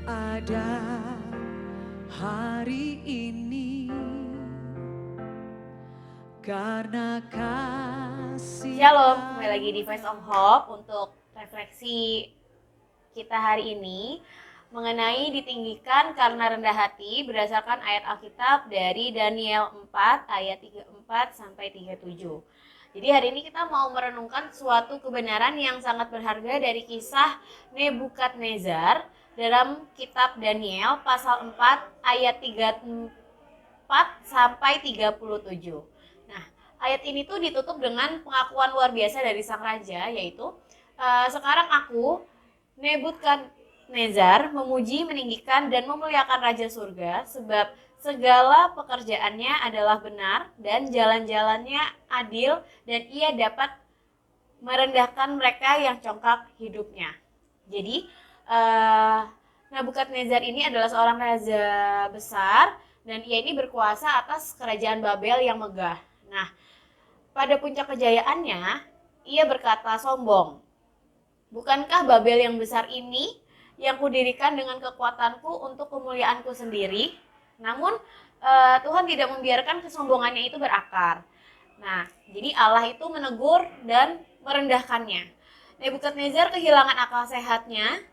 ada hari ini karena kasih. Shalom, kembali lagi di Voice of Hope untuk refleksi kita hari ini mengenai ditinggikan karena rendah hati berdasarkan ayat Alkitab dari Daniel 4 ayat 34 sampai 37. Jadi hari ini kita mau merenungkan suatu kebenaran yang sangat berharga dari kisah Nebukadnezar dalam kitab Daniel pasal 4 ayat 34 sampai 37. Nah, ayat ini tuh ditutup dengan pengakuan luar biasa dari sang raja, yaitu sekarang aku Nebukadnezar memuji, meninggikan dan memuliakan Raja Surga, sebab segala pekerjaannya adalah benar dan jalan-jalannya adil, dan ia dapat merendahkan mereka yang congkak hidupnya. Jadi Nebukadnezar ini adalah seorang raja besar dan ia ini berkuasa atas kerajaan Babel yang megah. Nah, pada puncak kejayaannya ia berkata sombong, "Bukankah Babel yang besar ini yang kudirikan dengan kekuatanku untuk kemuliaanku sendiri?" Namun Tuhan tidak membiarkan kesombongannya itu berakar. Nah, jadi Allah itu menegur dan merendahkannya. Nebukadnezar kehilangan akal sehatnya,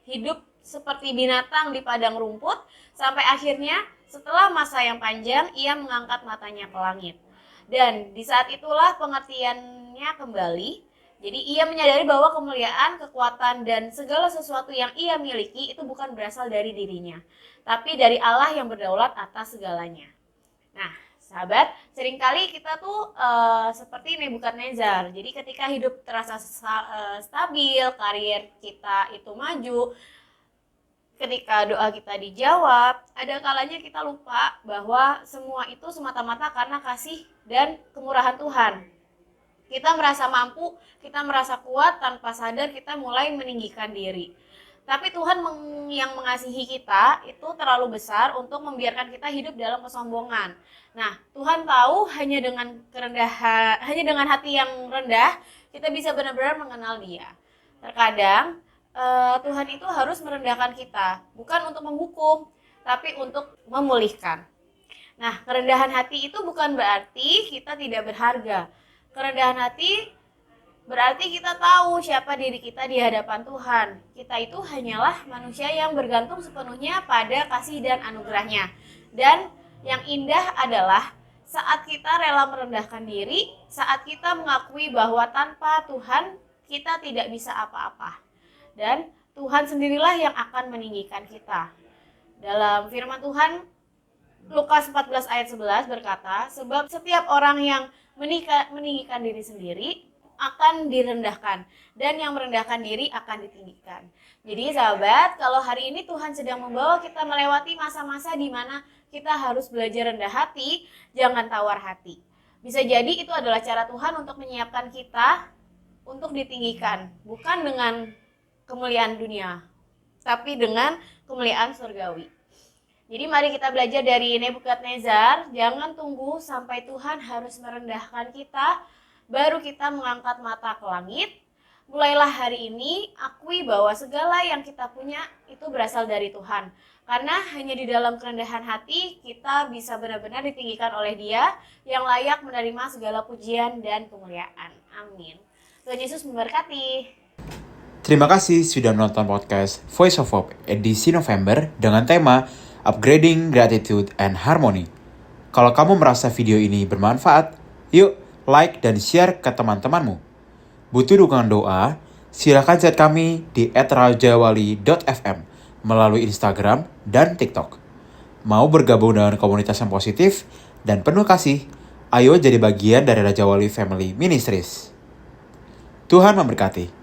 hidup seperti binatang di padang rumput, sampai akhirnya setelah masa yang panjang ia mengangkat matanya ke langit. Dan di saat itulah pengertiannya kembali. Jadi ia menyadari bahwa kemuliaan, kekuatan, dan segala sesuatu yang ia miliki itu bukan berasal dari dirinya, tapi dari Allah yang berdaulat atas segalanya. Nah, sahabat, seringkali kita tuh seperti Nebukadnezar. Jadi ketika hidup terasa stabil, karir kita itu maju, ketika doa kita dijawab, ada kalanya kita lupa bahwa semua itu semata-mata karena kasih dan kemurahan Tuhan. Kita merasa mampu, kita merasa kuat, tanpa sadar kita mulai meninggikan diri. Tapi Tuhan yang mengasihi kita itu terlalu besar untuk membiarkan kita hidup dalam kesombongan. Nah, Tuhan tahu hanya dengan hati yang rendah kita bisa benar-benar mengenal Dia. Terkadang Tuhan itu harus merendahkan kita, bukan untuk menghukum, tapi untuk memulihkan. Nah, kerendahan hati itu bukan berarti kita tidak berharga. Kerendahan hati berarti kita tahu siapa diri kita di hadapan Tuhan. Kita itu hanyalah manusia yang bergantung sepenuhnya pada kasih dan anugerahnya. Dan yang indah adalah saat kita rela merendahkan diri, saat kita mengakui bahwa tanpa Tuhan kita tidak bisa apa-apa. Dan Tuhan sendirilah yang akan meninggikan kita. Dalam firman Tuhan, Lukas 14 ayat 11 berkata, "Sebab setiap orang yang meninggikan diri sendiri akan direndahkan, dan yang merendahkan diri akan ditinggikan." Jadi sahabat, kalau hari ini Tuhan sedang membawa kita melewati masa-masa di mana kita harus belajar rendah hati, jangan tawar hati. Bisa jadi itu adalah cara Tuhan untuk menyiapkan kita untuk ditinggikan, bukan dengan kemuliaan dunia, tapi dengan kemuliaan surgawi. Jadi mari kita belajar dari Nebukadnezar, jangan tunggu sampai Tuhan harus merendahkan kita, baru kita mengangkat mata ke langit. Mulailah hari ini, akui bahwa segala yang kita punya itu berasal dari Tuhan. Karena hanya di dalam kerendahan hati, kita bisa benar-benar ditinggikan oleh Dia yang layak menerima segala pujian dan kemuliaan. Amin. Tuhan Yesus memberkati. Terima kasih sudah menonton podcast Voice of Hope edisi November dengan tema Upgrading Gratitude and Harmony. Kalau kamu merasa video ini bermanfaat, yuk like dan share ke teman-temanmu. Butuh dukungan doa? Silakan chat kami di @rajawali.fm melalui Instagram dan TikTok. Mau bergabung dengan komunitas yang positif dan penuh kasih? Ayo jadi bagian dari Raja Wali Family Ministries. Tuhan memberkati.